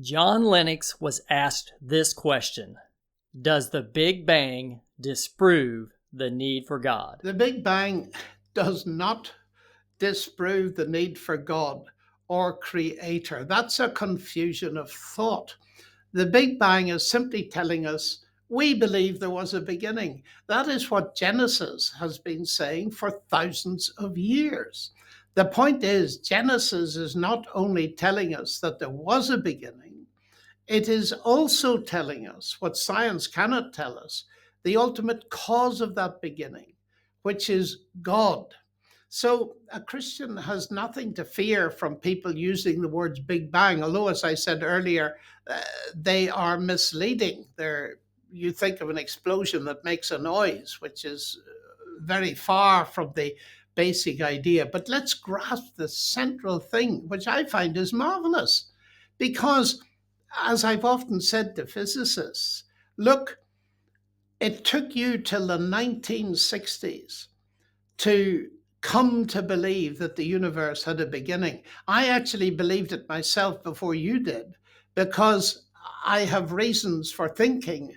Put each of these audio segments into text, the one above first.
John Lennox was asked this question: does the Big Bang disprove the need for God? The Big Bang does not disprove the need for God or Creator. That's a confusion of thought. The Big Bang is simply telling us we believe there was a beginning. That is what Genesis has been saying for thousands of years. The point is, Genesis is not only telling us that there was a beginning, it is also telling us what science cannot tell us, the ultimate cause of that beginning, which is God. So a Christian has nothing to fear from people using the words Big Bang, although, as I said earlier, they are misleading. You think of an explosion that makes a noise, which is very far from the basic idea. But let's grasp the central thing, which I find is marvelous, because as I've often said to physicists, look, it took you till the 1960s to come to believe that the universe had a beginning. I actually believed it myself before you did, because I have reasons for thinking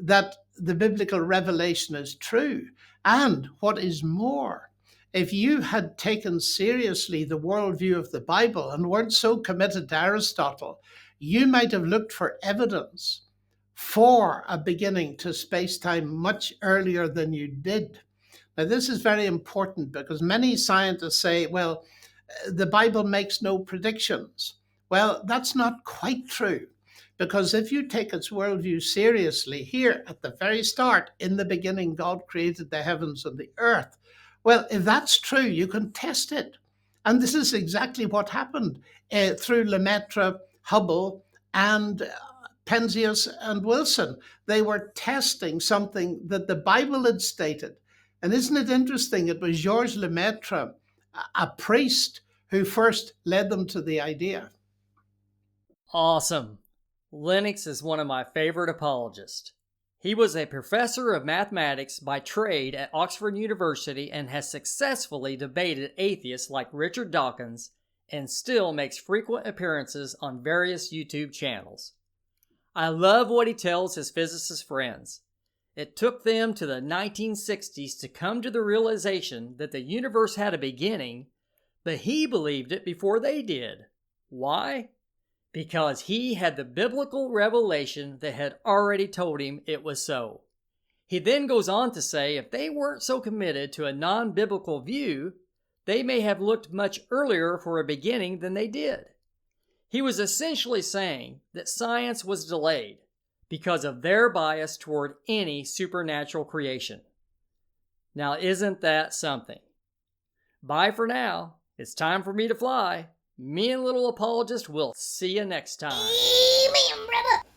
that the biblical revelation is true. And what is more, if you had taken seriously the worldview of the Bible and weren't so committed to Aristotle, you might have looked for evidence for a beginning to space-time much earlier than you did. Now, this is very important because many scientists say, well, the Bible makes no predictions. Well, that's not quite true, because if you take its worldview seriously, here at the very start, in the beginning, God created the heavens and the earth. Well, if that's true, you can test it. And this is exactly what happened through Lemaitre, Hubble, and Penzias and Wilson. They were testing something that the Bible had stated. And isn't it interesting? It was Georges Lemaitre, a priest, who first led them to the idea. Awesome. Lennox is one of my favorite apologists. He was a professor of mathematics by trade at Oxford University and has successfully debated atheists like Richard Dawkins and still makes frequent appearances on various YouTube channels. I love what he tells his physicist friends. It took them to the 1960s to come to the realization that the universe had a beginning, but he believed it before they did. Why? Because he had the biblical revelation that had already told him it was so. He then goes on to say if they weren't so committed to a non-biblical view, they may have looked much earlier for a beginning than they did. He was essentially saying that science was delayed because of their bias toward any supernatural creation. Now, isn't that something? Bye for now. It's time for me to fly. Me and Little Apologist will see you next time. Amen, brother.